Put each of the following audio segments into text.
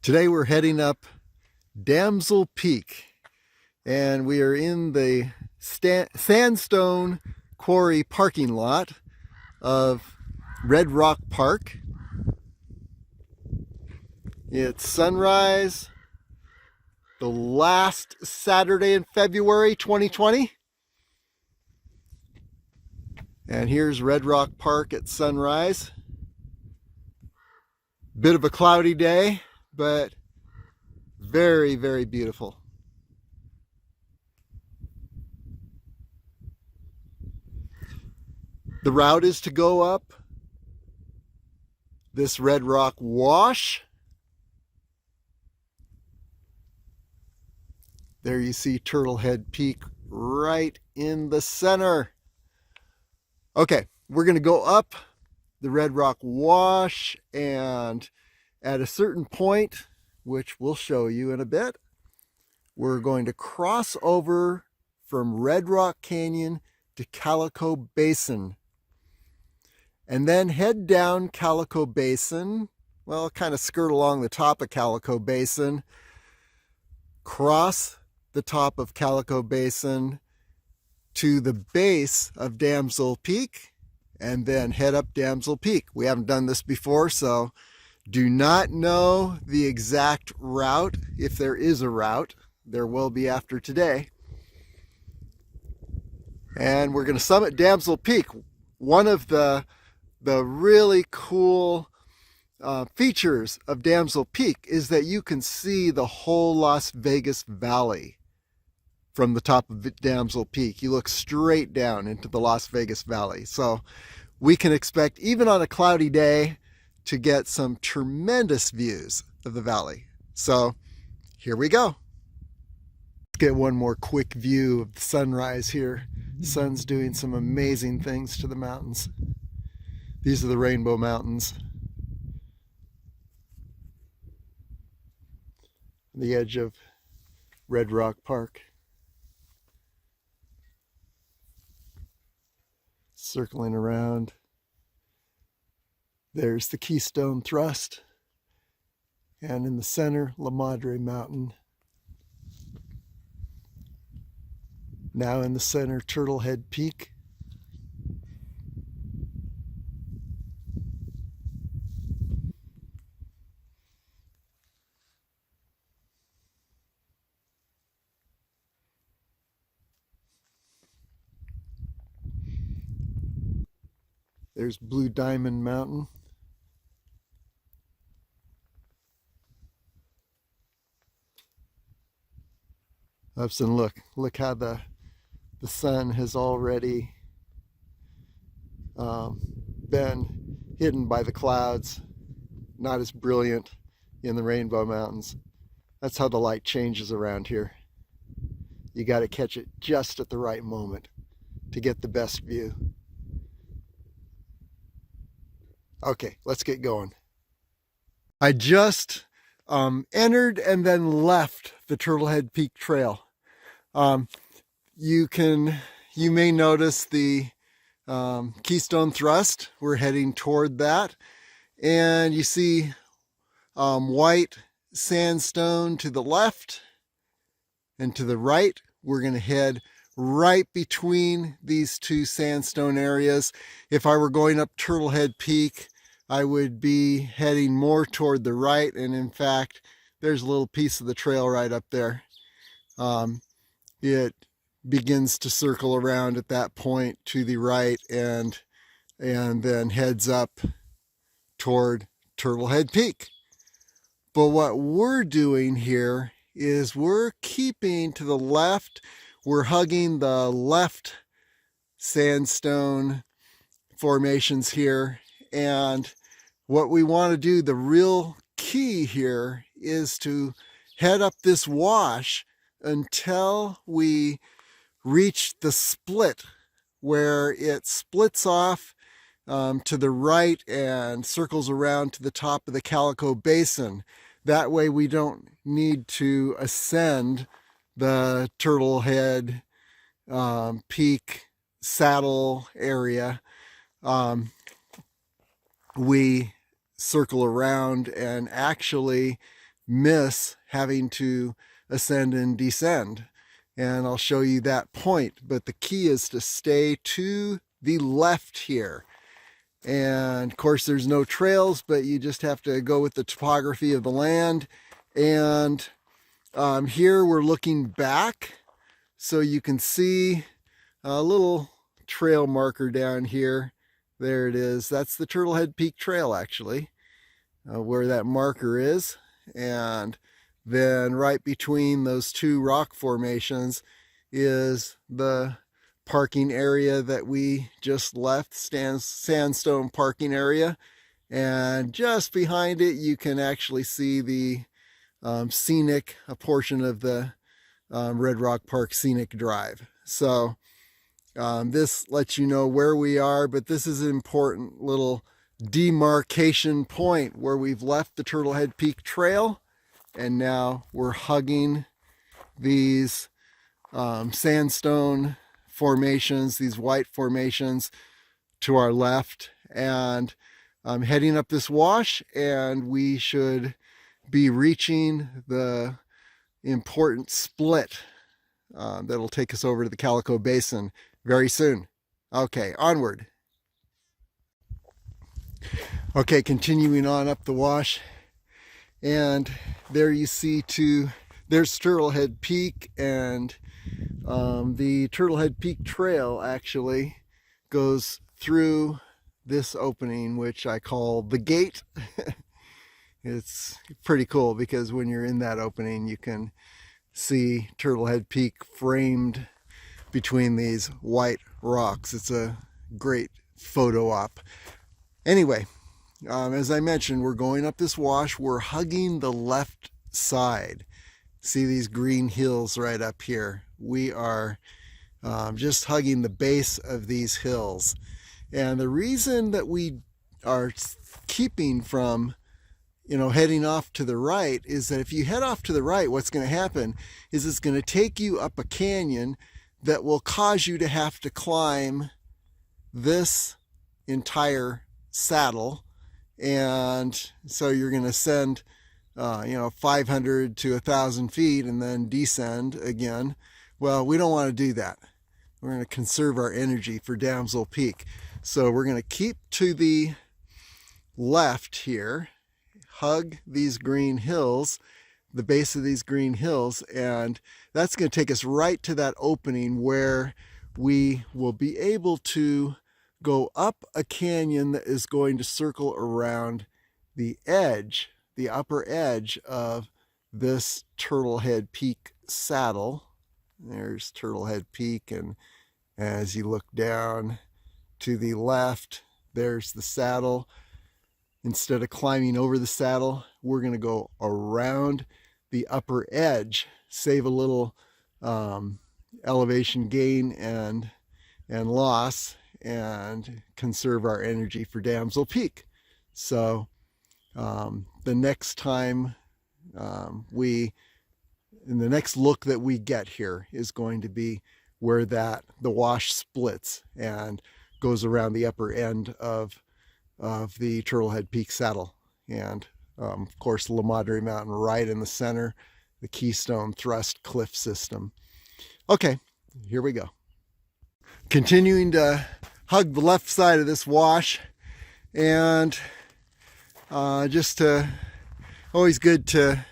Today we're heading up Damsel Peak, and we are in the sandstone quarry parking lot of Red Rock Park. It's sunrise, the last Saturday in February 2020. And here's Red Rock Park at sunrise. Bit of a cloudy day, but very, very beautiful. The route is to go up this Red Rock wash. There you see Turtlehead Peak right in the center. Okay, we're going to go up the Red Rock wash, and at a certain point, which we'll show you in a bit, we're going to cross over from Red Rock Canyon to Calico Basin, and then head down Calico Basin, well, kind of skirt along the top of Calico Basin, cross the top of Calico Basin to the base of Damsel Peak, and then head up Damsel Peak. We haven't done this before, so do not know the exact route. If there is a route, there will be after today. And we're going to summit Damsel Peak. One of the really cool features of Damsel Peak is that you can see the whole Las Vegas Valley from the top of Damsel Peak. You look straight down into the Las Vegas Valley. So we can expect, even on a cloudy day, to get some tremendous views of the valley. So here we go. Let's get one more quick view of the sunrise here. The sun's doing some amazing things to the mountains. These are the Rainbow Mountains. The edge of Red Rock Park. Circling around. There's the Keystone Thrust, and in the center, La Madre Mountain. Now in the center, Turtlehead Peak. There's Blue Diamond Mountain. Upson, look how the sun has already been hidden by the clouds, not as brilliant in the Rainbow Mountains. That's how the light changes around here. You got to catch it just at the right moment to get the best view. Okay, let's get going. I just entered and then left the Turtlehead Peak Trail. You may notice the Keystone Thrust. We're heading toward that, and you see white sandstone to the left, and to the right we're going to head right between these two sandstone areas. If I were going up Turtlehead Peak, I would be heading more toward the right, and in fact, there's a little piece of the trail right up there. It begins to circle around at that point to the right, and then heads up toward Turtlehead Peak. But what we're doing here is we're keeping to the left. We're hugging the left sandstone formations here, and what we want to do, the real key here, is to head up this wash until we reach the split where it splits off to the right and circles around to the top of the Calico Basin. That way we don't need to ascend the Turtlehead Peak saddle area. We circle around and actually miss having to ascend and descend. And I'll show you that point. But the key is to stay to the left here. And of course, there's no trails, but you just have to go with the topography of the land. And here we're looking back, so you can see a little trail marker down here. There it is. That's the Turtlehead Peak Trail, actually, where that marker is. And then right between those two rock formations is the parking area that we just left, sandstone parking area. And just behind it, you can actually see the scenic, a portion of the Red Rock Park Scenic Drive. So this lets you know where we are, but this is an important little demarcation point where we've left the Turtlehead Peak Trail, and now we're hugging these sandstone formations, these white formations to our left, and I'm heading up this wash, and we should be reaching the important split that'll take us over to the Calico Basin very soon. Okay, onward. Okay, continuing on up the wash, and there you see there's Turtlehead Peak, and the Turtlehead Peak Trail actually goes through this opening, which I call the gate. It's pretty cool because when you're in that opening, you can see Turtlehead Peak framed between these white rocks. It's a great photo op. Anyway, as I mentioned, we're going up this wash. We're hugging the left side. See these green hills right up here? We are just hugging the base of these hills. And the reason that we are keeping from heading off to the right is that if you head off to the right, what's going to happen is it's going to take you up a canyon that will cause you to have to climb this entire saddle. And so you're going to ascend 500 to 1,000 feet and then descend again. Well, we don't want to do that. We're going to conserve our energy for Damsel Peak. So we're going to keep to the left here, hug these green hills, the base of these green hills, and that's going to take us right to that opening where we will be able to go up a canyon that is going to circle around the edge, the upper edge of this Turtlehead Peak saddle. There's Turtlehead Peak, and as you look down to the left, there's the saddle. Instead of climbing over the saddle, we're going to go around the upper edge, save a little elevation gain and loss, and conserve our energy for Damsel Peak. So the next time the next look that we get here is going to be where the wash splits and goes around the upper end of the Turtlehead Peak saddle. And of course, La Madre Mountain right in the center, the Keystone Thrust Cliff System. Okay, here we go. Continuing to hug the left side of this wash, and always good to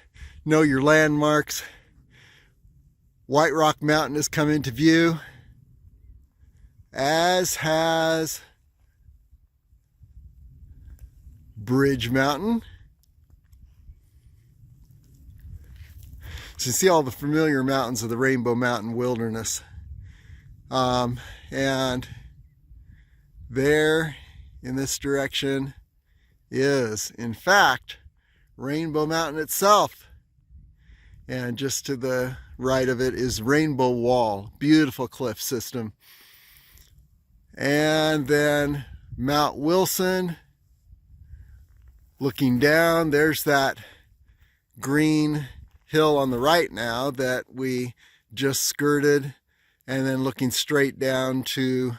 know your landmarks. White Rock Mountain has come into view, as has Bridge Mountain. So you see all the familiar mountains of the Rainbow Mountain Wilderness. And there in this direction is, in fact, Rainbow Mountain itself. And just to the right of it is Rainbow Wall, beautiful cliff system. And then Mount Wilson. Looking down, there's that green hill on the right now that we just skirted, and then looking straight down to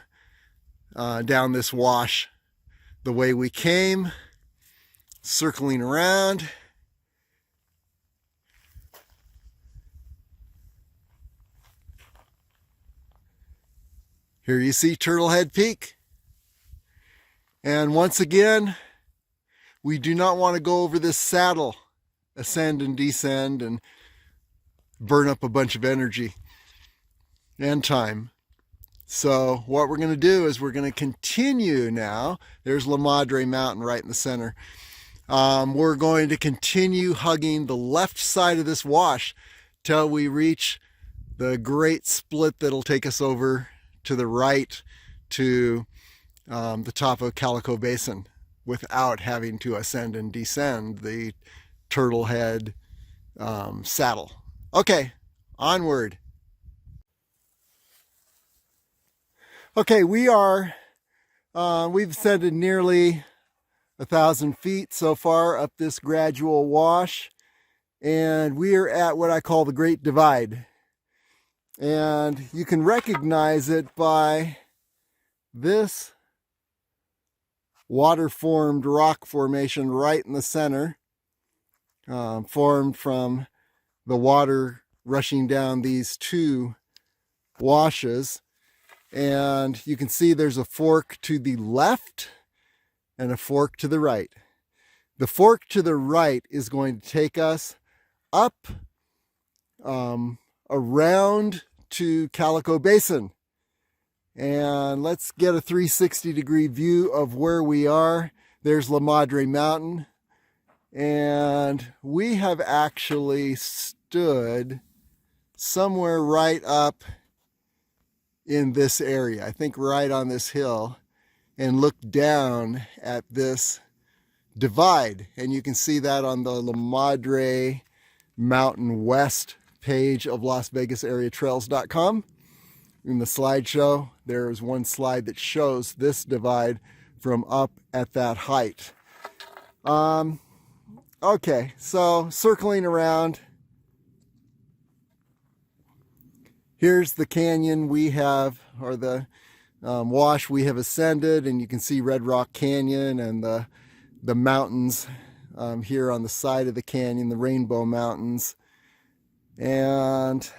down this wash the way we came, circling around, Here you see Turtlehead Peak. And once again, we do not want to go over this saddle, ascend and descend, and burn up a bunch of energy and time. So what we're going to do is we're going to continue now. There's La Madre Mountain right in the center. We're going to continue hugging the left side of this wash till we reach the great split that'll take us over to the right to the top of Calico Basin without having to ascend and descend the Turtlehead saddle. Okay, onward. Okay, we've ascended nearly 1,000 feet so far up this gradual wash, and we are at what I call the Great Divide. And you can recognize it by this water-formed rock formation right in the center, formed from the water rushing down these two washes. And you can see there's a fork to the left and a fork to the right. The fork to the right is going to take us up around to Calico Basin. And let's get a 360-degree view of where we are. There's La Madre Mountain. And we have actually stood somewhere right up in this area, I think right on this hill, and looked down at this divide. And you can see that on the La Madre Mountain West page of LasVegasAreaTrails.com. In the slideshow, there is one slide that shows this divide from up at that height. Okay, so circling around, here's the canyon we have, or the wash we have ascended, and you can see Red Rock Canyon and the mountains here on the side of the canyon, the Rainbow Mountains. And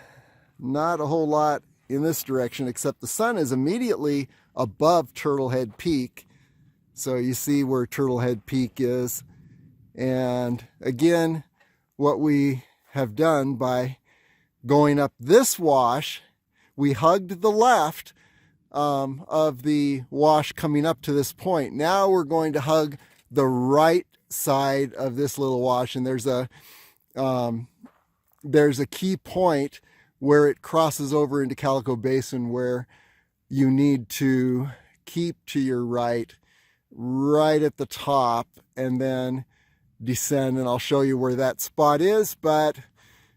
not a whole lot in this direction, except the sun is immediately above Turtlehead Peak. So you see where Turtlehead Peak is. And again, what we have done by going up this wash, we hugged the left of the wash coming up to this point. Now we're going to hug the right side of this little wash, and there's a key point where it crosses over into Calico Basin where you need to keep to your right at the top, and then descend, and I'll show you where that spot is. But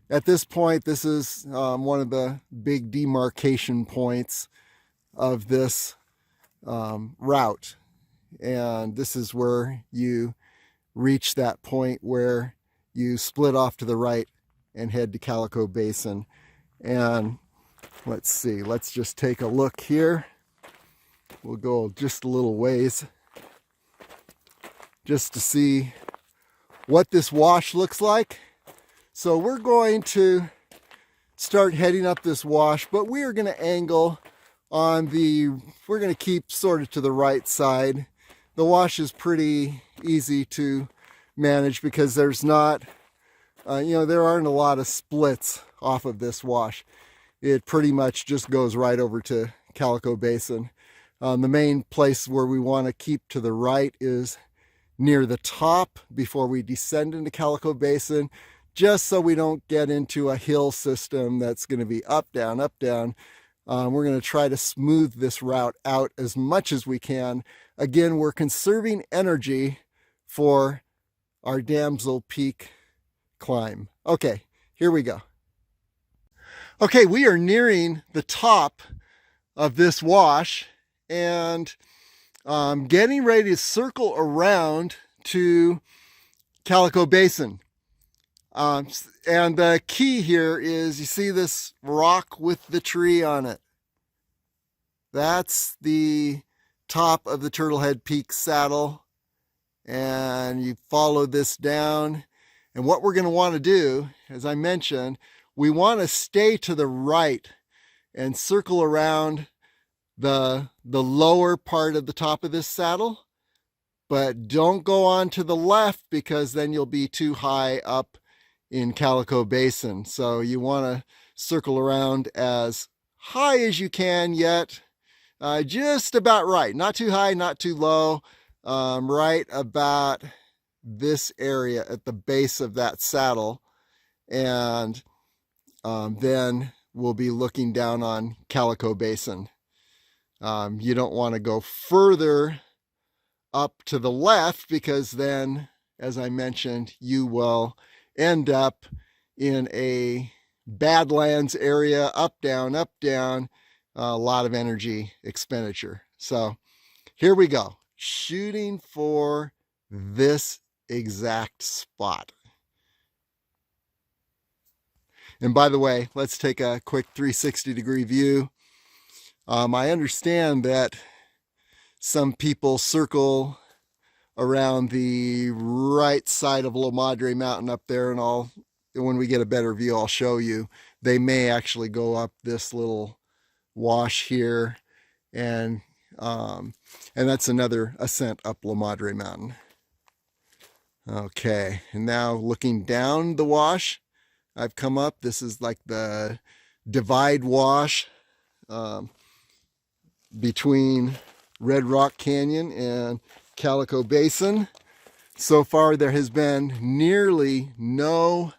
at this point, this is one of the big demarcation points of this route, and this is where you reach that point where you split off to the right and head to Calico Basin. And let's see, let's just take a look here. We'll go just a little ways just to see what this wash looks like. So we're going to start heading up this wash, but we are going to angle on we're going to keep sort of to the right side. The wash is pretty easy to manage because there's not, there aren't a lot of splits off of this wash. It pretty much just goes right over to Calico Basin. The main place where we want to keep to the right is near the top before we descend into Calico Basin, just so we don't get into a hill system that's going to be up, down, up, down. We're going to try to smooth this route out as much as we can. Again, we're conserving energy for our Damsel Peak climb. Okay, here we go. Okay, we are nearing the top of this wash, and getting ready to circle around to Calico Basin. And the key here is, you see this rock with the tree on it? That's the top of the Turtlehead Peak saddle. And you follow this down. And what we're going to want to do, as I mentioned, we want to stay to the right and circle around the lower part of the top of this saddle, but don't go on to the left because then you'll be too high up in Calico Basin. So you want to circle around as high as you can, yet just about right. Not too high, not too low. Right about this area at the base of that saddle. And then we'll be looking down on Calico Basin. You don't want to go further up to the left because then, as I mentioned, you will end up in a Badlands area, up, down, a lot of energy expenditure. So here we go, shooting for this exact spot. And by the way, let's take a quick 360-degree view. I understand that some people circle around the right side of La Madre Mountain up there, and when we get a better view, I'll show you. They may actually go up this little wash here, and that's another ascent up La Madre Mountain. Okay, and now looking down the wash, I've come up. This is like the divide wash between Red Rock Canyon and Calico Basin. So far, there has been nearly no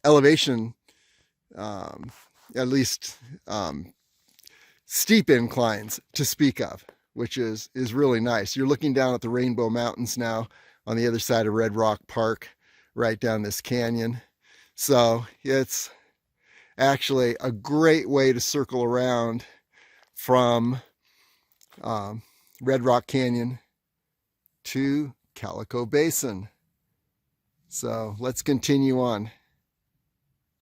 elevation, at least steep inclines to speak of, which is really nice. You're looking down at the Rainbow Mountains now on the other side of Red Rock Park, right down this canyon. So it's actually a great way to circle around from Red Rock Canyon to Calico Basin. So let's continue on.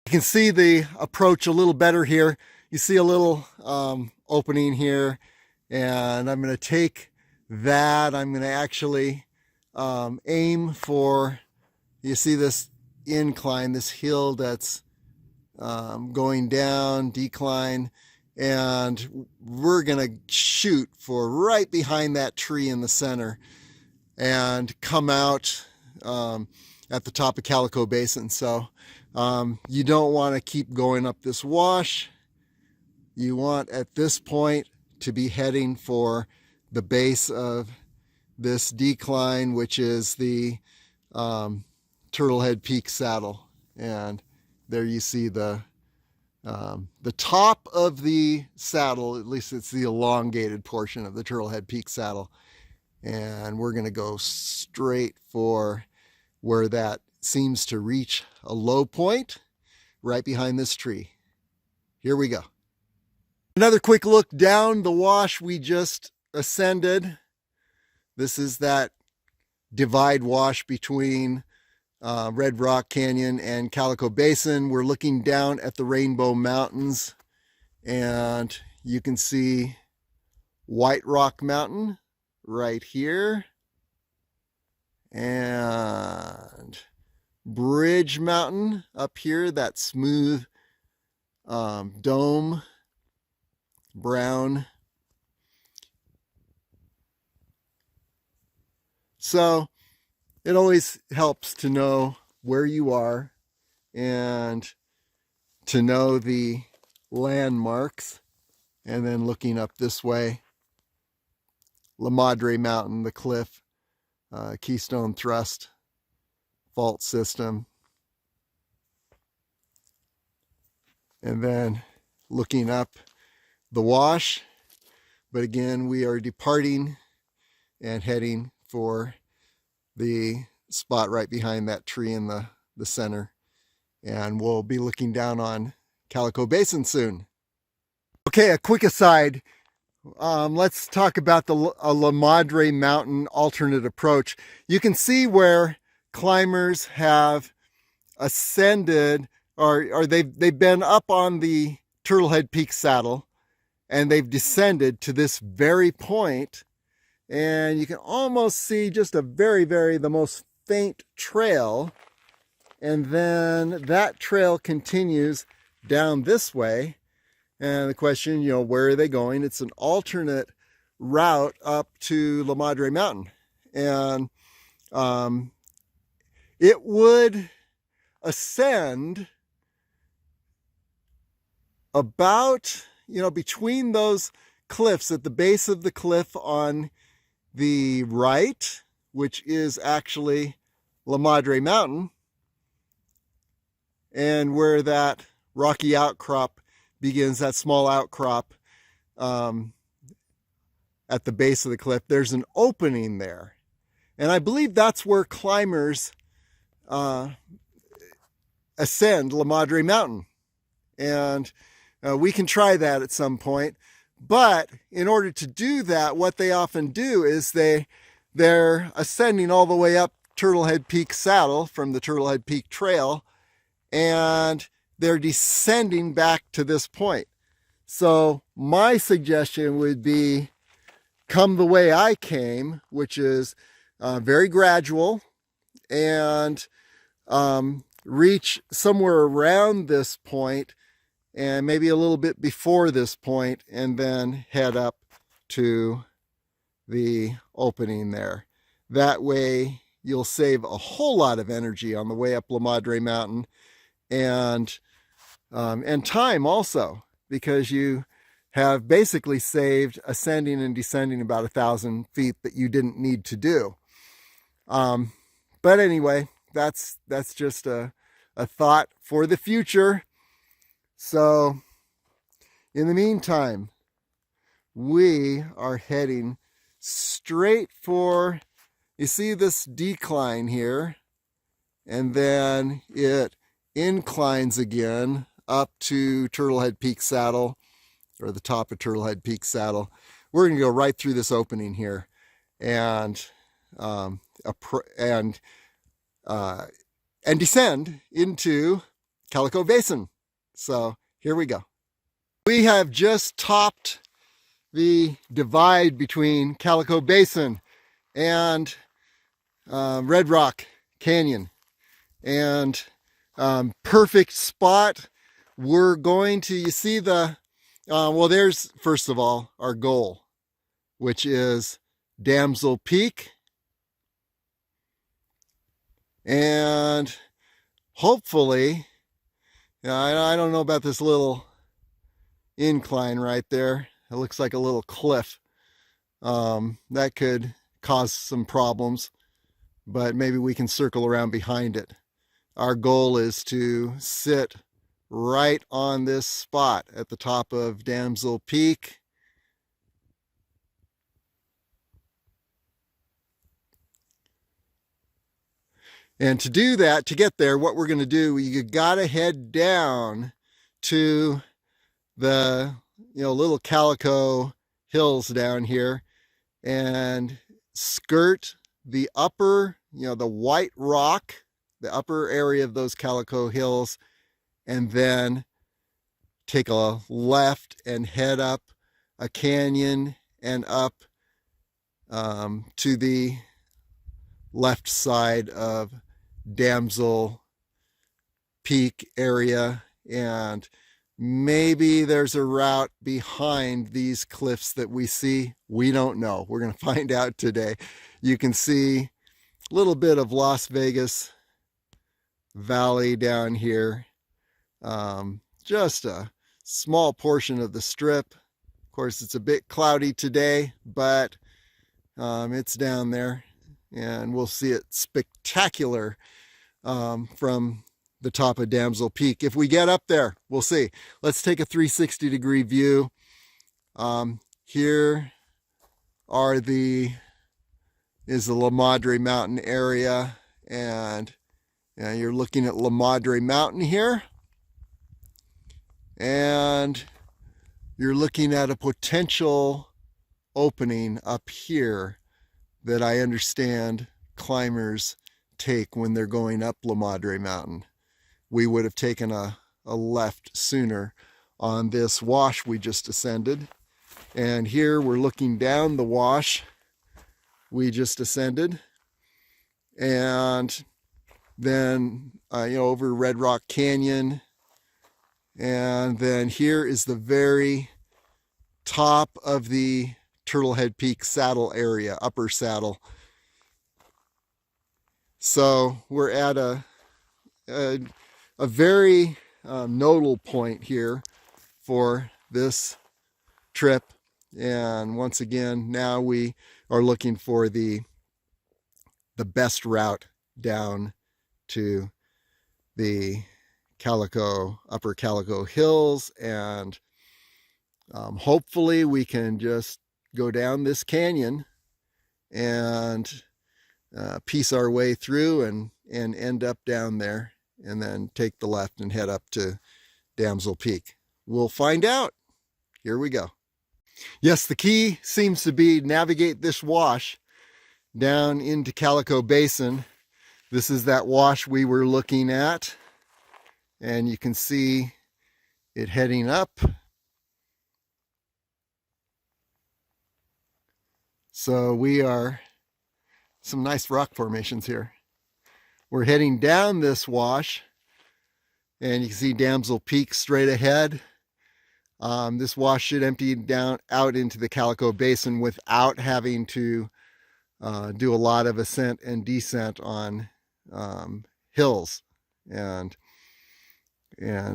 You can see the approach a little better here. You see a little opening here, and I'm going to take that. I'm going to actually aim for, you see this incline, this hill that's going down, decline, and we're going to shoot for right behind that tree in the center and come out at the top of Calico Basin. So you don't want to keep going up this wash. You want at this point to be heading for the base of this decline, which is the Turtlehead Peak saddle. And there you see the top of the saddle, at least it's the elongated portion of the Turtlehead Peak saddle. And we're going to go straight for where that seems to reach a low point, right behind this tree. Here we go. Another quick look down the wash we just ascended. This is that divide wash between Red Rock Canyon and Calico Basin. We're looking down at the Rainbow Mountains, and you can see White Rock Mountain right here, and Bridge Mountain up here, that smooth dome, brown. So it always helps to know where you are and to know the landmarks. And then looking up this way, La Madre Mountain, the cliff, Keystone Thrust fault system. And then looking up the wash. But again, we are departing and heading for the spot right behind that tree in the center. And we'll be looking down on Calico Basin soon. Okay, a quick aside. Let's talk about the La Madre Mountain alternate approach. You can see where climbers have ascended, or they've been up on the Turtlehead Peak saddle, and they've descended to this very point, and you can almost see just a the most faint trail, and then that trail continues down this way. And the question, where are they going? It's an alternate route up to La Madre Mountain. And it would ascend about, between those cliffs at the base of the cliff on the right, which is actually La Madre Mountain, and where that rocky outcrop begins, that small outcrop at the base of the cliff, there's an opening there. And I believe that's where climbers ascend La Madre Mountain. And we can try that at some point. But in order to do that, what they often do is they're ascending all the way up Turtlehead Peak Saddle from the Turtlehead Peak Trail, and they're descending back to this point. So my suggestion would be come the way I came, which is very gradual, and reach somewhere around this point and maybe a little bit before this point, and then head up to the opening there. That way you'll save a whole lot of energy on the way up La Madre Mountain, and time also, because you have basically saved ascending and descending about 1,000 feet that you didn't need to do. But anyway, that's just a thought for the future. So in the meantime, we are heading straight for, you see this decline here, and then it inclines again up to Turtlehead Peak Saddle, or the top of Turtlehead Peak Saddle. We're going to go right through this opening here and descend into Calico Basin. So here we go. We have just topped the divide between Calico Basin and Red Rock Canyon, and perfect spot. We're going to, you see the, well, there's first of all our goal, which is Damsel Peak, and hopefully, I don't know about this little incline right there. It looks like a little cliff. That could cause some problems, but maybe we can circle around behind it. Our goal is to sit right on this spot at the top of Damsel Peak. And to do that, to get there, what we're going to do, you got to head down to the little Calico hills down here and skirt the upper, the white rock, the upper area of those Calico hills, and then take a left and head up a canyon and up to the left side of Damsel Peak area, and maybe there's a route behind these cliffs that we see. We don't know. We're going to find out today. You can see a little bit of Las Vegas Valley down here. Just a small portion of the strip. Of course, it's a bit cloudy today, but it's down there, and we'll see it spectacular from the top of Damsel Peak. If we get up there, we'll see. Let's take a 360-degree view. Here is the La Madre Mountain area, and you're looking at La Madre Mountain here, and you're looking at a potential opening up here that I understand climbers take when they're going up La Madre Mountain. We would have taken a left sooner on this wash we just ascended. And here we're looking down the wash we just ascended. And then, over Red Rock Canyon And then here is the very top of the Turtlehead Peak saddle area, upper saddle. So we're at a very nodal point here for this trip. And once again, now we are looking for the best route down to the upper Calico Hills, and hopefully we can just go down this canyon and piece our way through and end up down there, and then take the left and head up to Damsel Peak. We'll find out. Here we go. Yes, the key seems to be navigate this wash down into Calico Basin. This is that wash we were looking at, and you can see it heading up. So we are some nice rock formations here. We're heading down this wash, and you can see Damsel Peak straight ahead. This wash should empty down out into the Calico Basin without having to do a lot of ascent and descent on hills, and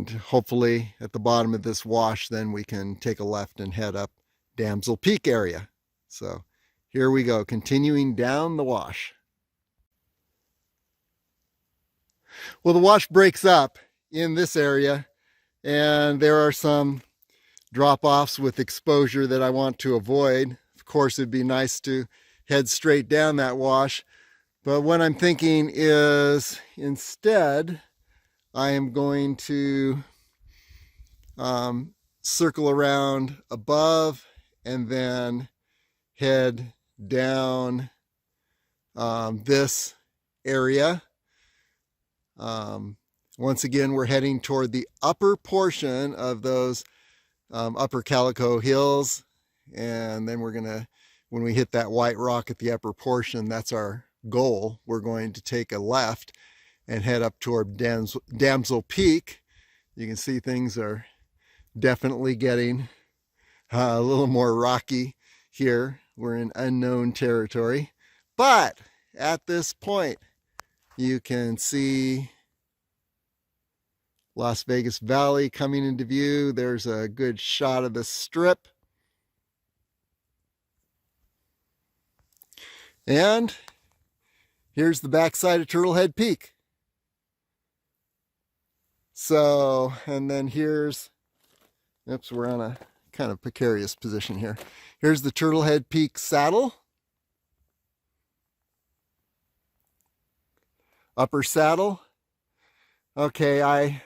hopefully at the bottom of this wash then we can take a left and head up Damsel Peak area. So here we go, continuing down the wash. Well, the wash breaks up in this area, and there are some drop-offs with exposure that I want to avoid. Of course, it'd be nice to head straight down that wash, but what I'm thinking is instead I am going to circle around above and then head down this area. Once again, we're heading toward the upper portion of those upper Calico Hills, and then we're gonna, when we hit that white rock at the upper portion, that's our goal. We're going to take a left and head up toward Damsel Peak. You can see things are definitely getting a little more rocky here. We're in unknown territory, but at this point you can see Las Vegas Valley coming into view. There's a good shot of the strip. And here's the backside of Turtlehead Peak. So, and then here's, oops, we're on a kind of precarious position here. Here's the Turtlehead Peak saddle. Upper saddle. Okay, I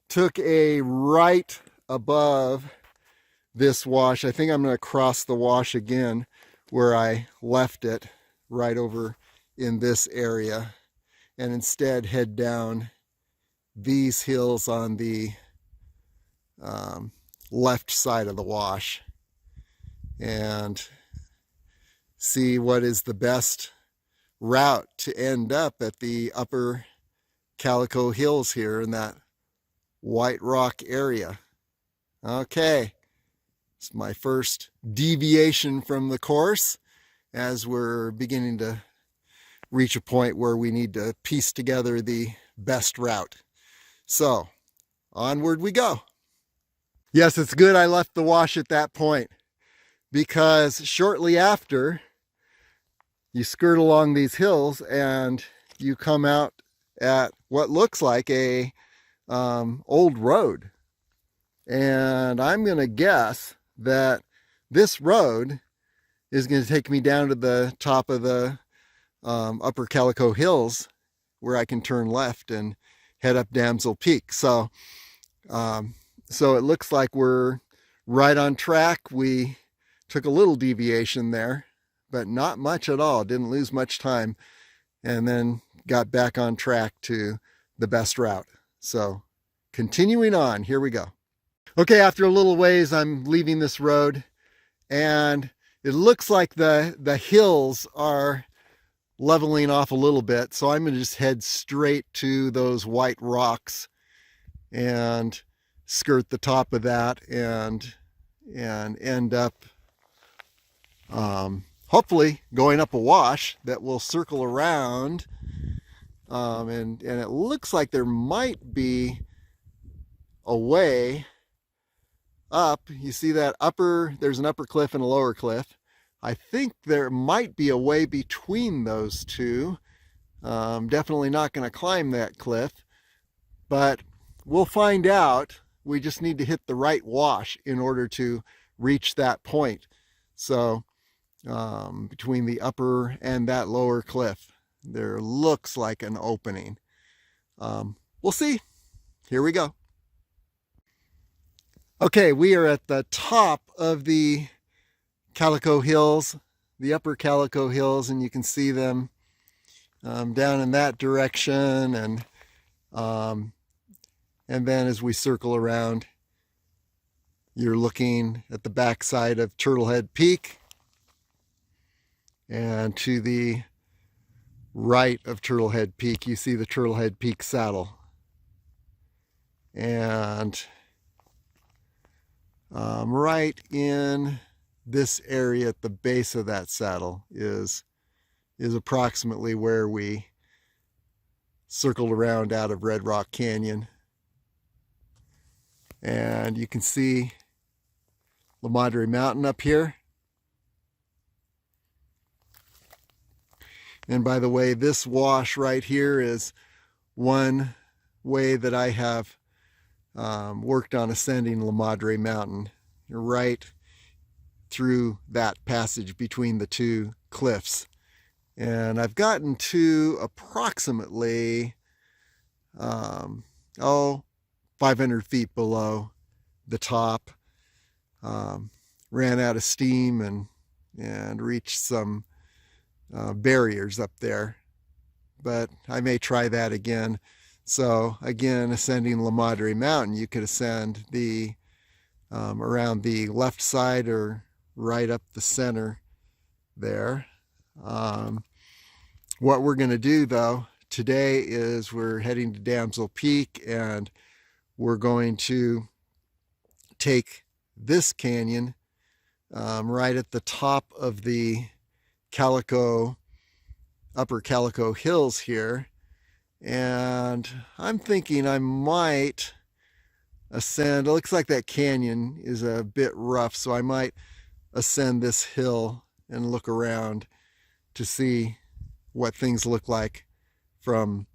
took a right above this wash. I think I'm going to cross the wash again where I left it, right over in this area, and instead head down these hills on the left side of the wash and see what is the best route to end up at the upper Calico Hills here in that white rock area. Okay, it's my first deviation from the course as we're beginning to reach a point where we need to piece together the best route. So onward we go. Yes, it's good I left the wash at that point, because shortly after you skirt along these hills and you come out at what looks like a old road. And I'm going to guess that this road is going to take me down to the top of the upper Calico Hills, where I can turn left and head up Damsel Peak. So it looks like we're right on track. We took a little deviation there, but not much at all. Didn't lose much time, and then got back on track to the best route. So continuing on, here we go. Okay, after a little ways, I'm leaving this road, and it looks like the hills are leveling off a little bit. So I'm going to just head straight to those white rocks and skirt the top of that and end up hopefully going up a wash that will circle around. And it looks like there might be a way up. You see that there's an upper cliff and a lower cliff. I think there might be a way between those two. Definitely not going to climb that cliff, but we'll find out. We just need to hit the right wash in order to reach that point. So between the upper and that lower cliff, there looks like an opening. We'll see. Here we go. Okay, we are at the top of the Calico Hills, the upper Calico Hills, and you can see them down in that direction, and then as we circle around, you're looking at the backside of Turtlehead Peak, and to the right of Turtlehead Peak, you see the Turtlehead Peak saddle. And right in this area at the base of that saddle is approximately where we circled around out of Red Rock Canyon. And you can see La Madre Mountain up here. And by the way, this wash right here is one way that I have worked on ascending La Madre Mountain, right through that passage between the two cliffs. And I've gotten to approximately 500 feet below the top. Ran out of steam and reached some barriers up there, but I may try that again. So again, ascending La Madre Mountain, you could ascend the around the left side or right up the center there. What we're going to do though today is we're heading to Damsel Peak, and we're going to take this canyon right at the top of the upper Calico Hills here, and I'm thinking I might ascend. It looks like that canyon is a bit rough, so I might ascend this hill and look around to see what things look like from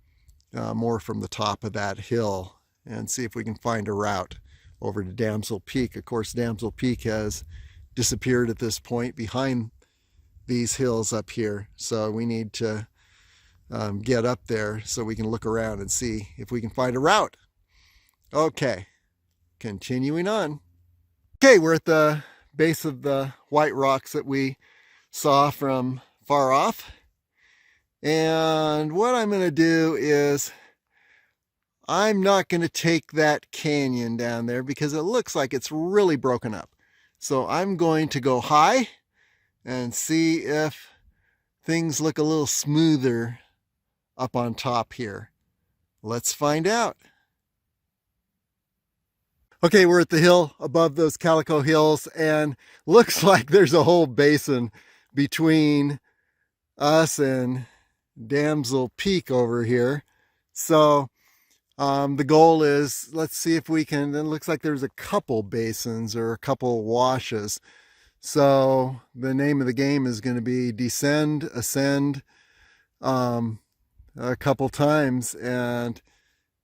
more from the top of that hill, and see if we can find a route over to Damsel Peak. Of course, Damsel Peak has disappeared at this point behind these hills up here, so we need to get up there so we can look around and see if we can find a route. Okay, continuing on. Okay, we're at the base of the white rocks that we saw from far off, and what I'm going to do is I'm not going to take that canyon down there because it looks like it's really broken up. So I'm going to go high and see if things look a little smoother up on top here. Let's find out. Okay, we're at the hill above those Calico Hills, and looks like there's a whole basin between us and Damsel Peak over here. So the goal is, let's see if we can, it looks like there's a couple basins or a couple washes. So the name of the game is going to be descend, ascend a couple times and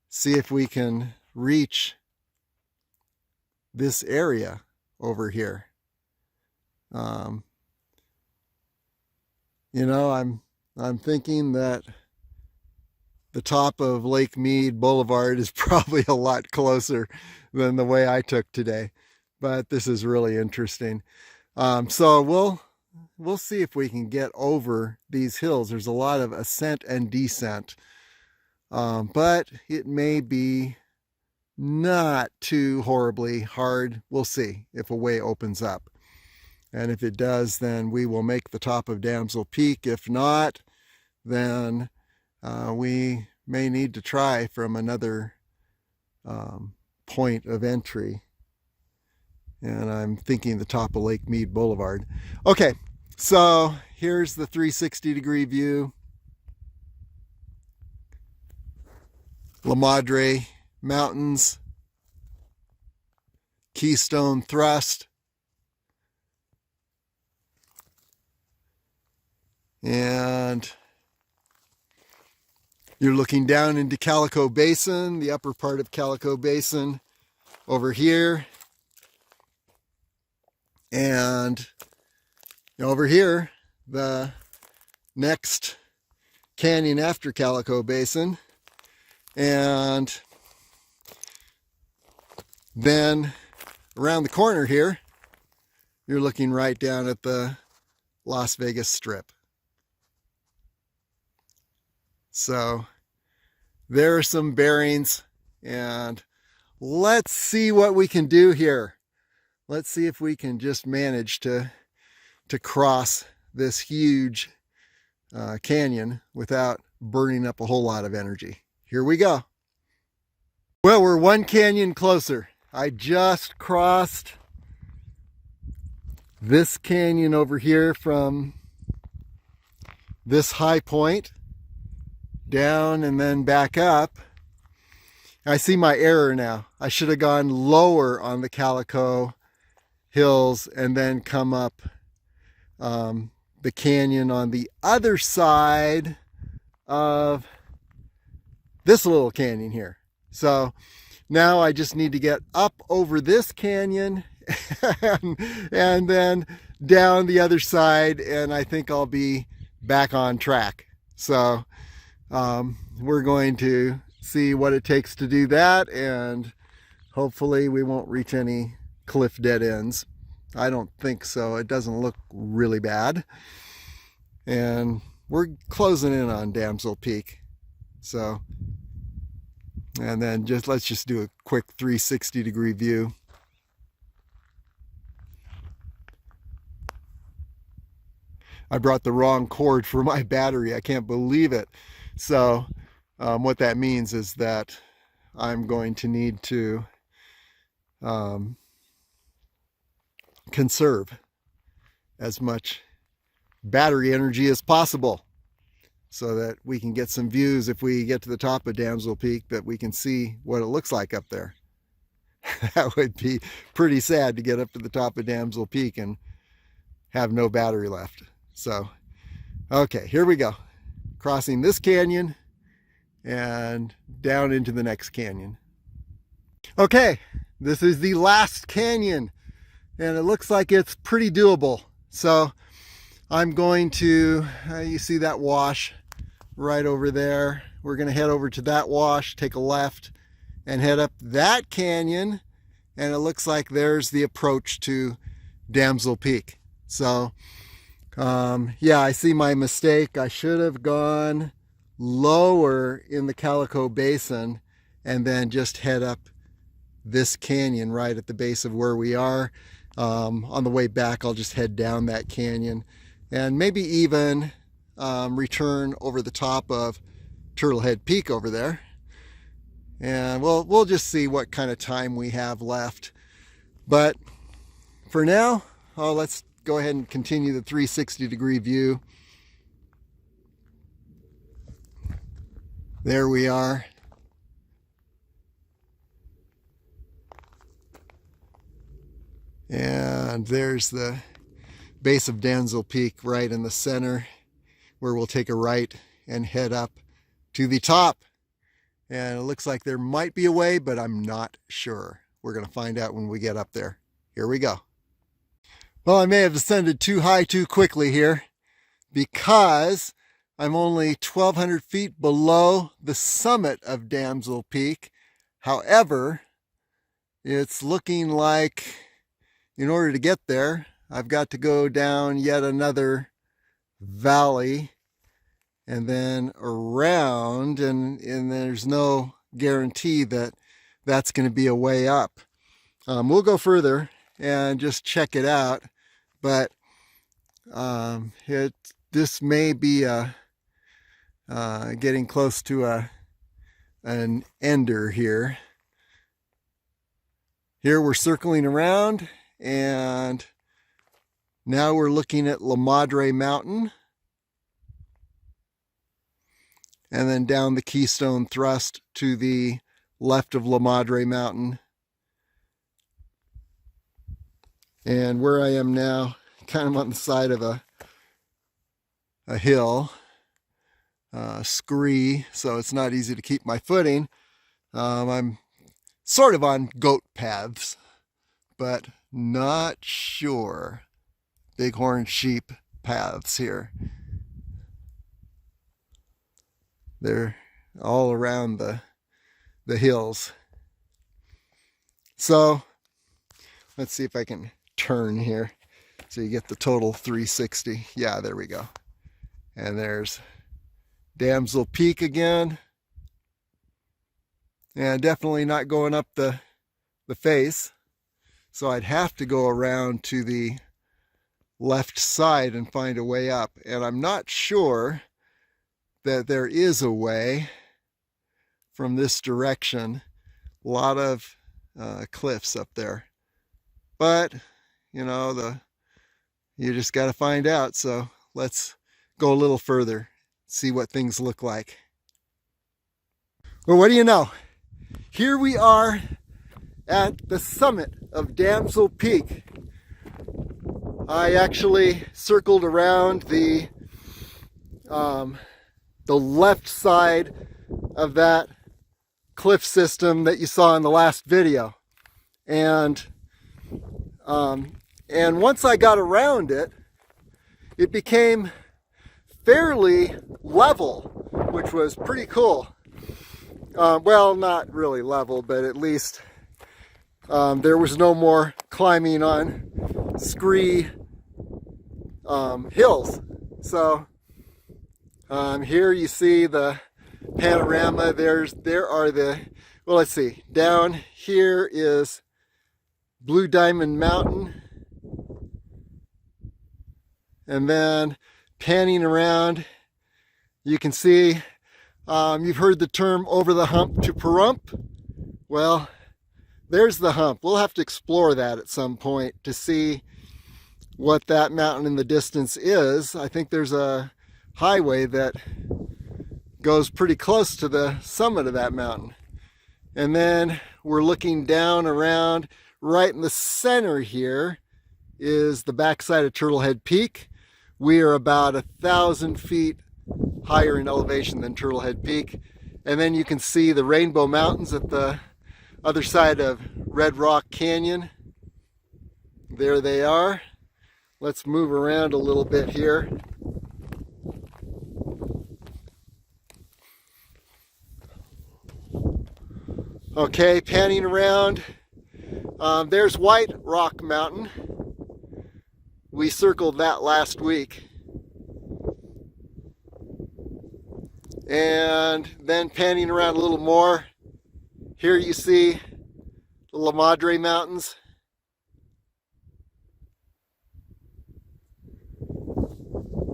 see if we can reach this area over here. You know, I'm thinking that the top of Lake Mead Boulevard is probably a lot closer than the way I took today, but this is really interesting. So we'll see if we can get over these hills. There's a lot of ascent and descent, but it may be not too horribly hard. We'll see if a way opens up. And if it does, then we will make the top of Damsel Peak. If not, then we may need to try from another point of entry. And I'm thinking the top of Lake Mead Boulevard. Okay, so here's the 360-degree view. La Madre Mountains, Keystone Thrust, and you're looking down into Calico Basin, the upper part of Calico Basin over here. And over here, the next canyon after Calico Basin. And then around the corner here, you're looking right down at the Las Vegas Strip. So there are some bearings, and let's see what we can do here. Let's see if we can just manage to cross this huge canyon without burning up a whole lot of energy. Here we go. Well, we're one canyon closer. I just crossed this canyon over here from this high point down and then back up. I see my error now. I should have gone lower on the Calico hills and then come up the canyon on the other side of this little canyon here. So now I just need to get up over this canyon and then down the other side, and I think I'll be back on track. So we're going to see what it takes to do that, and hopefully we won't reach any cliff dead ends. I don't think so. It doesn't look really bad. And we're closing in on Damsel Peak. So, and then let's just do a quick 360-degree view. I brought the wrong cord for my battery. I can't believe it. So what that means is that I'm going to need to conserve as much battery energy as possible so that we can get some views if we get to the top of Damsel Peak, that we can see what it looks like up there. That would be pretty sad to get up to the top of Damsel Peak and have no battery left. So, okay, here we go. Crossing this canyon and down into the next canyon. Okay, this is the last canyon, and it looks like it's pretty doable. So I'm going to, you see that wash right over there. We're going to head over to that wash, take a left, and head up that canyon. And it looks like there's the approach to Damsel Peak. So, yeah, I see my mistake. I should have gone lower in the Calico Basin and then just head up this canyon right at the base of where we are. On the way back, I'll just head down that canyon and maybe even return over the top of Turtlehead Peak over there. And we'll just see what kind of time we have left. But for now, let's go ahead and continue the 360-degree view. There we are. And there's the base of Damsel Peak right in the center, where we'll take a right and head up to the top. And it looks like there might be a way, but I'm not sure. We're going to find out when we get up there. Here we go. Well, I may have ascended too high too quickly here, because I'm only 1,200 feet below the summit of Damsel Peak. However, it's looking like in order to get there, I've got to go down yet another valley and then around, and there's no guarantee that that's going to be a way up. We'll go further and just check it out, but this may be getting close to an ender here. Here we're circling around, and now we're looking at La Madre Mountain, and then down the Keystone Thrust to the left of La Madre Mountain. And where I am now, kind of on the side of a hill, scree, so it's not easy to keep my footing. I'm sort of on goat paths, but not sure. Bighorn sheep paths here. They're all around the hills. So let's see if I can turn here so you get the total 360. Yeah, there we go. And there's Damsel Peak again. And definitely not going up the face. So I'd have to go around to the left side and find a way up. And I'm not sure that there is a way from this direction. A lot of cliffs up there. But, you know, you just got to find out. So let's go a little further, see what things look like. Well, what do you know? Here we are at the summit of Damsel Peak. I actually circled around the left side of that cliff system that you saw in the last video. And once I got around it, it became fairly level, which was pretty cool. Well, not really level, but at least there was no more climbing on scree hills. So here you see the panorama. There are well, let's see. Down here is Blue Diamond Mountain. And then panning around, you can see, you've heard the term over the hump to Pahrump. Well, there's the hump. We'll have to explore that at some point to see what that mountain in the distance is. I think there's a highway that goes pretty close to the summit of that mountain. And then we're looking down around. Right in the center here is the backside of Turtlehead Peak. We are about 1,000 feet higher in elevation than Turtlehead Peak. And then you can see the Rainbow Mountains at the other side of Red Rock Canyon. There they are. Let's move around a little bit here. Okay, panning around. There's White Rock Mountain. We circled that last week. And then panning around a little more. Here you see the La Madre Mountains.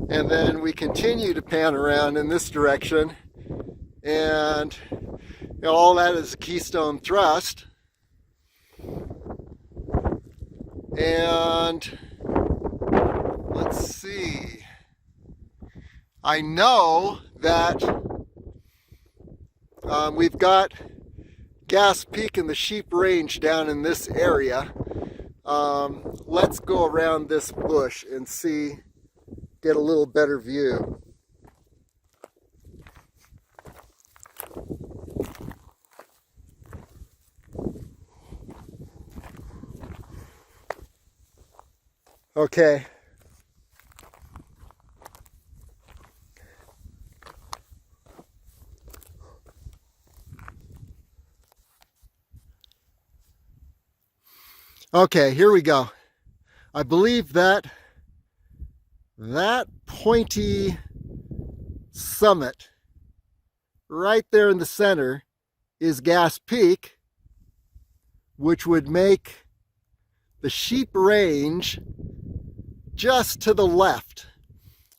And then we continue to pan around in this direction. And you know, all that is Keystone Thrust. And let's see. I know that we've got Gas Peak and the Sheep Range down in this area. Let's go around this bush and see, get a little better view. Okay. Okay, here we go. I believe that pointy summit right there in the center is Gas Peak, which would make the Sheep Range just to the left.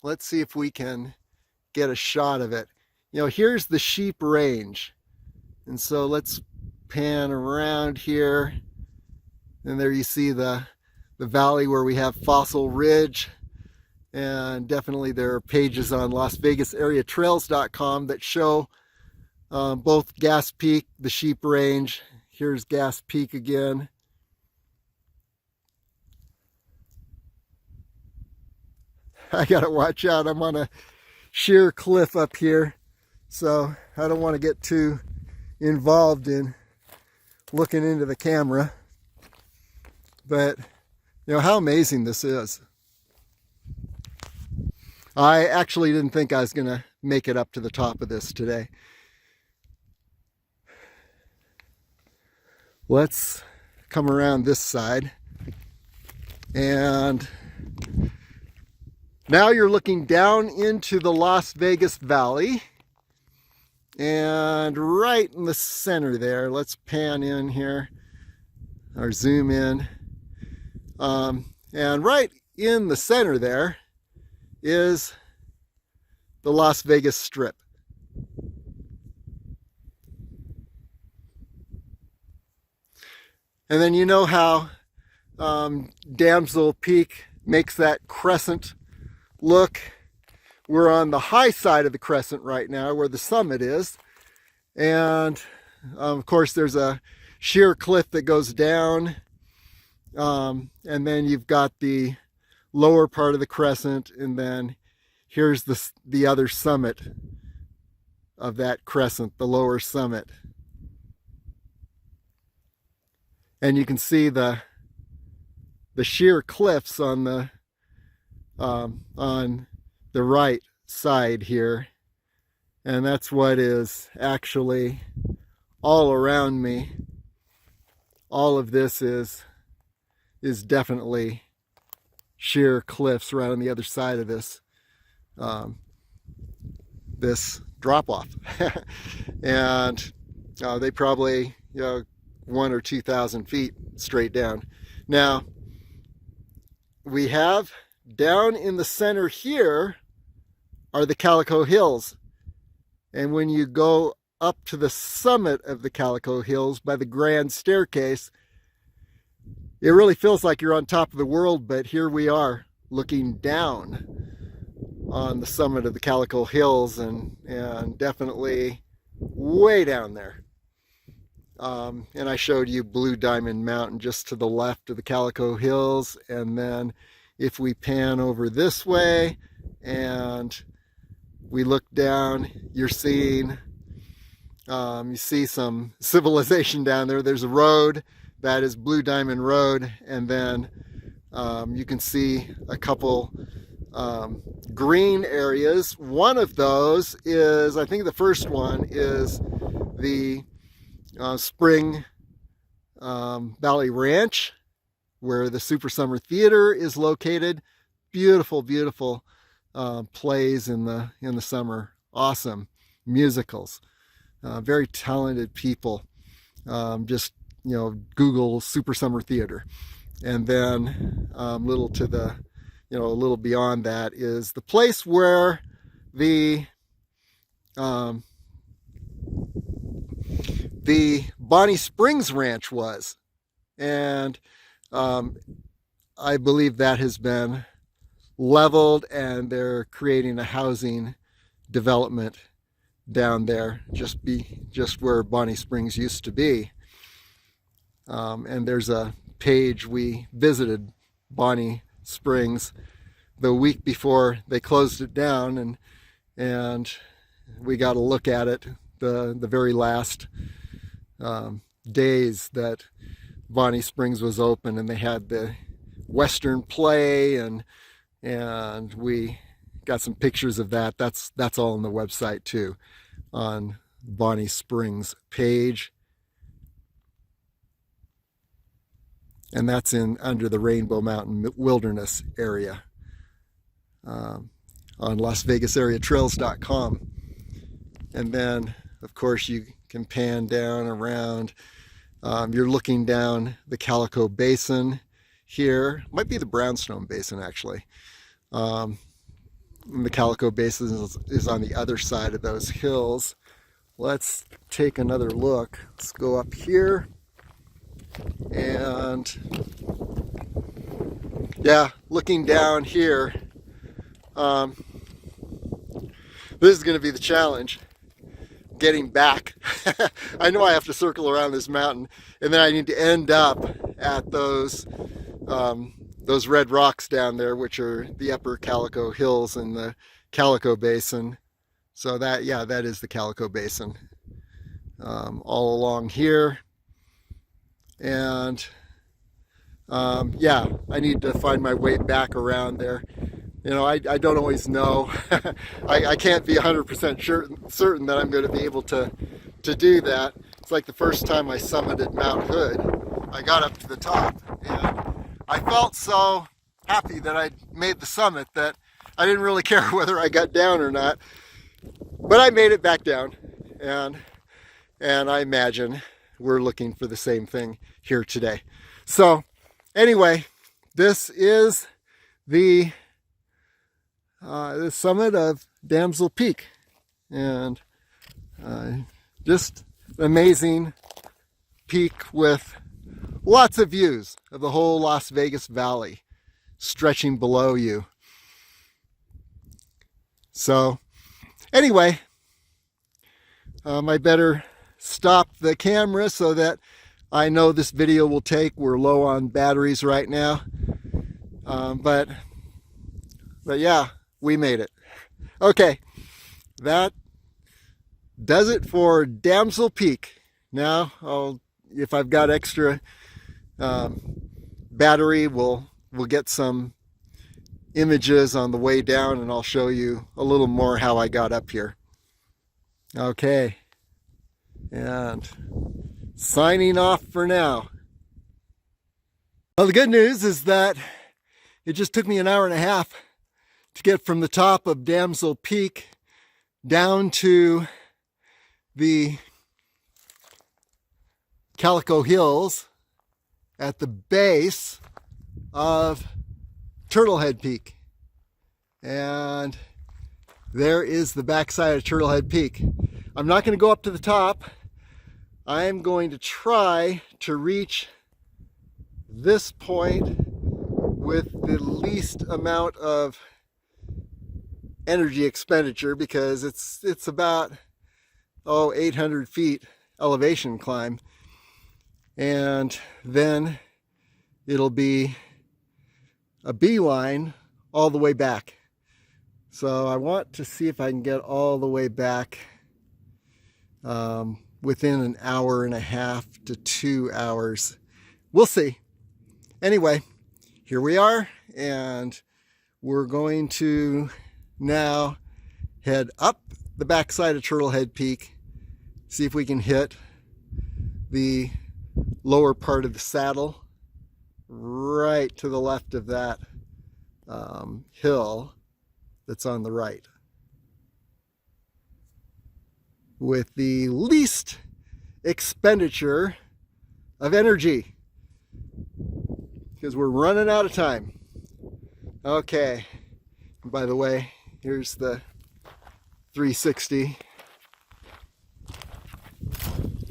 Let's see if we can get a shot of it. You know, here's the Sheep Range. And so let's pan around here And there you see the valley where we have Fossil Ridge. And definitely there are pages on LasVegasAreaTrails.com that show both Gas Peak, the Sheep Range. Here's Gas Peak again. I gotta watch out. I'm on a sheer cliff up here, so I don't want to get too involved in looking into the camera. But you know how amazing this is. I actually didn't think I was gonna make it up to the top of this today. Let's come around this side, and now you're looking down into the Las Vegas Valley, and right in the center there, let's pan in here or zoom in, and right in the center there is the Las Vegas Strip. And then you know how Damsel Peak makes that crescent look. We're on the high side of the crescent right now where the summit is. And of course there's a sheer cliff that goes down. And then you've got the lower part of the crescent, and then here's the other summit of that crescent, the lower summit. And you can see the sheer cliffs on the right side here, and that's what is actually all around me. All of this is definitely sheer cliffs right on the other side of this this drop off. And they probably 1,000 or 2,000 feet straight down. Now we have down in the center here are the Calico Hills, and when you go up to the summit of the Calico Hills by the grand staircase, it really feels like you're on top of the world. But here we are looking down on the summit of the Calico Hills, and definitely way down there. And I showed you Blue Diamond Mountain just to the left of the Calico Hills. And then if we pan over this way and we look down, you're seeing, you see some civilization down there. There's a road, that is Blue Diamond Road. And then you can see a couple green areas. One of those is, I think the first one is the Spring Valley Ranch, where the Super Summer Theater is located. Beautiful, beautiful plays in the summer. Awesome musicals. Very talented people. Just Google Super Summer Theater, and then little to the a little beyond that is the place where the Bonnie Springs Ranch was. And I believe that has been leveled, and they're creating a housing development down there, just where Bonnie Springs used to be. And there's a page. We visited Bonnie Springs the week before they closed it down, and we got a look at it the very last days that Bonnie Springs was open, and they had the Western play, and we got some pictures of that. That's all on the website too, on Bonnie Springs page. And that's under the Rainbow Mountain Wilderness area on LasVegasAreaTrails.com. And then, of course, you can pan down around. You're looking down the Calico Basin here. Might be the Brownstone Basin, actually. And the Calico Basin is on the other side of those hills. Let's take another look. Let's go up here. And yeah, looking down here, this is going to be the challenge, getting back. I know I have to circle around this mountain, and then I need to end up at those red rocks down there, which are the upper Calico Hills and the Calico Basin. So that, yeah, that is the Calico Basin, all along here. And yeah, I need to find my way back around there. You know, I don't always know. I can't be 100% certain that I'm going to be able to do that. It's like the first time I summited Mount Hood. I got up to the top, and I felt so happy that I made the summit that I didn't really care whether I got down or not. But I made it back down, and I imagine we're looking for the same thing here today. So anyway, this is the summit of Damsel Peak, and just an amazing peak with lots of views of the whole Las Vegas Valley stretching below you. So anyway, I better stop the camera so that I know this video will take. We're low on batteries right now, but yeah, we made it. Okay, that does it for Damsel Peak. Now, if I've got extra battery, we'll get some images on the way down, and I'll show you a little more how I got up here. Okay, and signing off for now. Well, the good news is that it just took me an hour and a half to get from the top of Damsel Peak down to the Calico Hills at the base of Turtlehead Peak. And there is the backside of Turtlehead Peak. I'm not going to go up to the top. I'm going to try to reach this point with the least amount of energy expenditure, because it's about 800 feet elevation climb, and then it'll be a beeline all the way back. So I want to see if I can get all the way back within an hour and a half to 2 hours. We'll see. Anyway, here we are, and we're going to now head up the backside of Turtlehead Peak, see if we can hit the lower part of the saddle right to the left of that hill that's on the right, with the least expenditure of energy, because we're running out of time. Okay, by the way, here's the 360.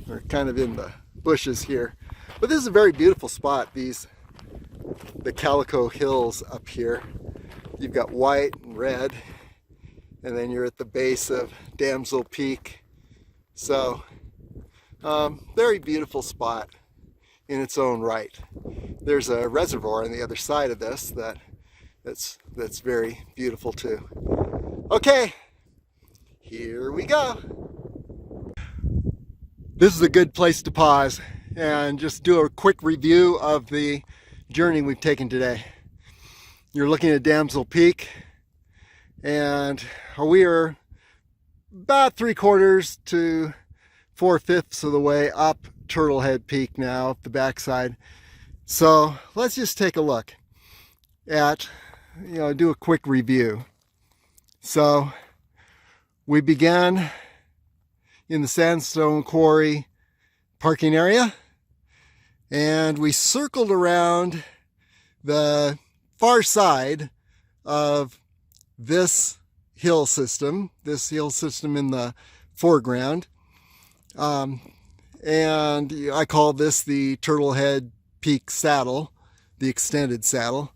We're kind of in the bushes here, but this is a very beautiful spot. The Calico Hills up here, you've got white and red, and then you're at the base of Damsel Peak. So very beautiful spot in its own right. There's a reservoir on the other side of this that's very beautiful too. Okay, here we go. This is a good place to pause and just do a quick review of the journey we've taken today. You're looking at Damsel Peak, and we are about 3/4 to 4/5 of the way up Turtlehead Peak now, up the backside. So let's just take a look at, do a quick review. So we began in the sandstone quarry parking area, and we circled around the far side of this hill system in the foreground, and I call this the Turtlehead Peak saddle, the extended saddle.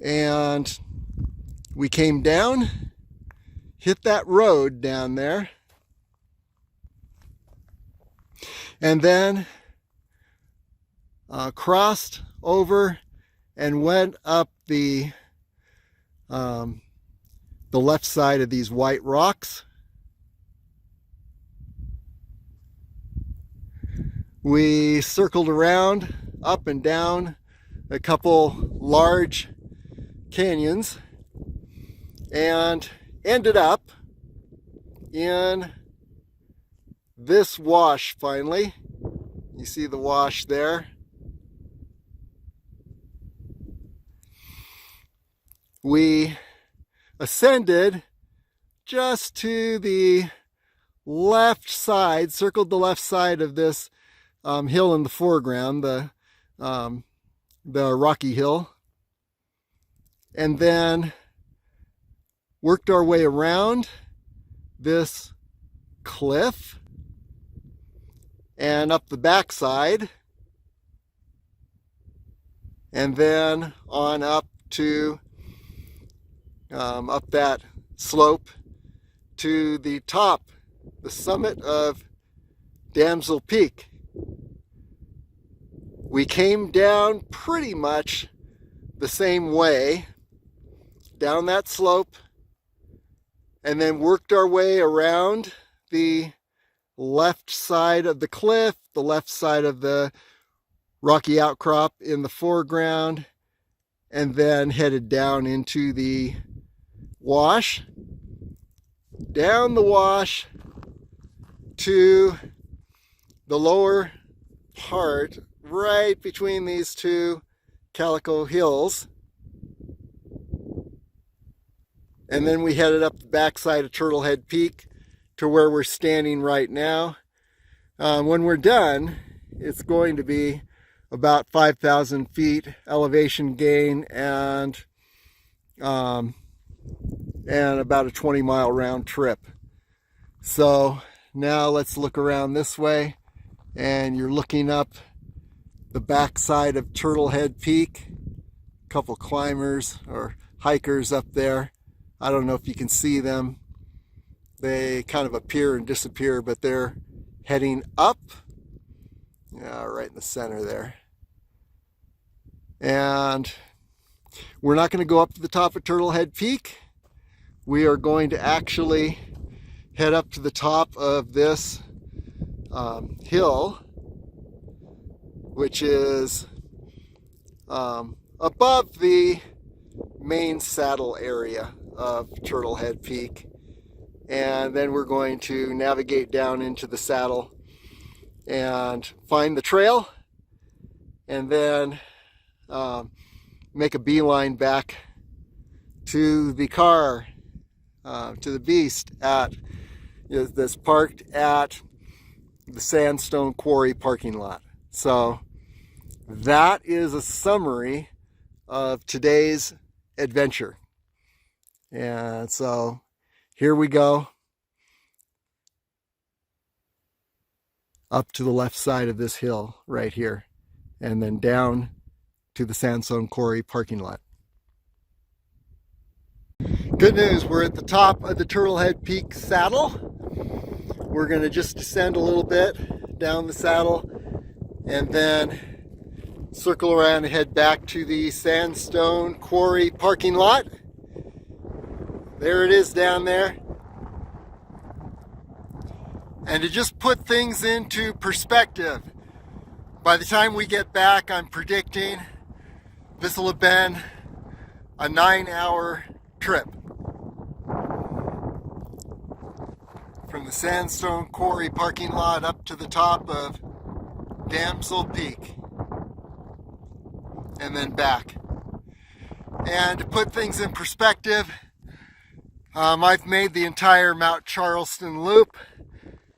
And we came down, hit that road down there, and then crossed over and went up the left side of these white rocks. We circled around, up and down a couple large canyons, and ended up in this wash finally. You see the wash there. We ascended just to the left side, circled the left side of this hill in the foreground, the rocky hill, and then worked our way around this cliff and up the backside, and then on up to up that slope to the top, the summit of Damsel Peak. We came down pretty much the same way, down that slope, and then worked our way around the left side of the cliff, the left side of the rocky outcrop in the foreground, and then headed down into the wash, down the wash to the lower part right between these two Calico hills, and then we headed up the backside of Turtlehead Peak to where we're standing right now. When we're done, it's going to be about 5,000 feet elevation gain and about a 20-mile round trip. So now let's look around this way, and you're looking up the backside of Turtlehead Peak. A couple climbers or hikers up there. I don't know if you can see them. They kind of appear and disappear, but they're heading up. Yeah, right in the center there. And we're not going to go up to the top of Turtlehead Peak. We are going to actually head up to the top of this hill, which is above the main saddle area of Turtlehead Peak. And then we're going to navigate down into the saddle and find the trail, and then make a beeline back to the car, to the beast that's parked at the sandstone quarry parking lot. So that is a summary of today's adventure. And so here we go, up to the left side of this hill right here, and then down to the sandstone quarry parking lot. Good news, we're at the top of the Turtlehead Peak saddle. We're going to just descend a little bit down the saddle and then circle around and head back to the sandstone quarry parking lot. There it is down there. And to just put things into perspective, by the time we get back, I'm predicting this will have been a 9-hour trip from the sandstone quarry parking lot up to the top of Damsel Peak and then back. And to put things in perspective, I've made the entire Mount Charleston loop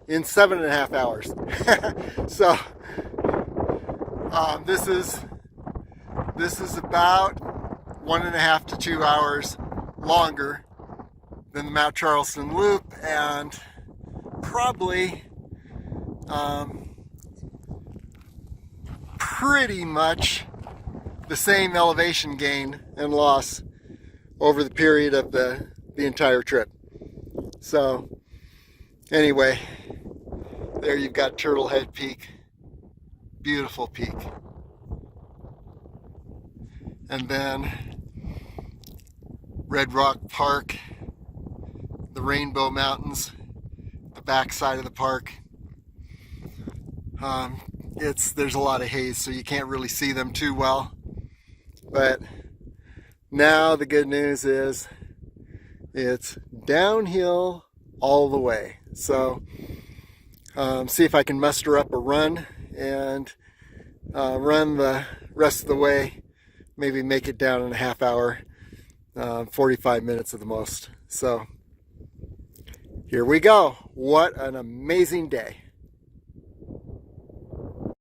in 7.5 hours. So this is about 1.5 to 2 hours longer than the Mount Charleston loop, and probably pretty much the same elevation gain and loss over the period of the entire trip. So anyway, there you've got Turtlehead Peak. Beautiful peak. And then Red Rock Park, the Rainbow Mountains, the back side of the park. There's a lot of haze, so you can't really see them too well. But now the good news is it's downhill all the way. So see if I can muster up a run and run the rest of the way. Maybe make it down in a half hour, 45 minutes at the most. So here we go. What an amazing day.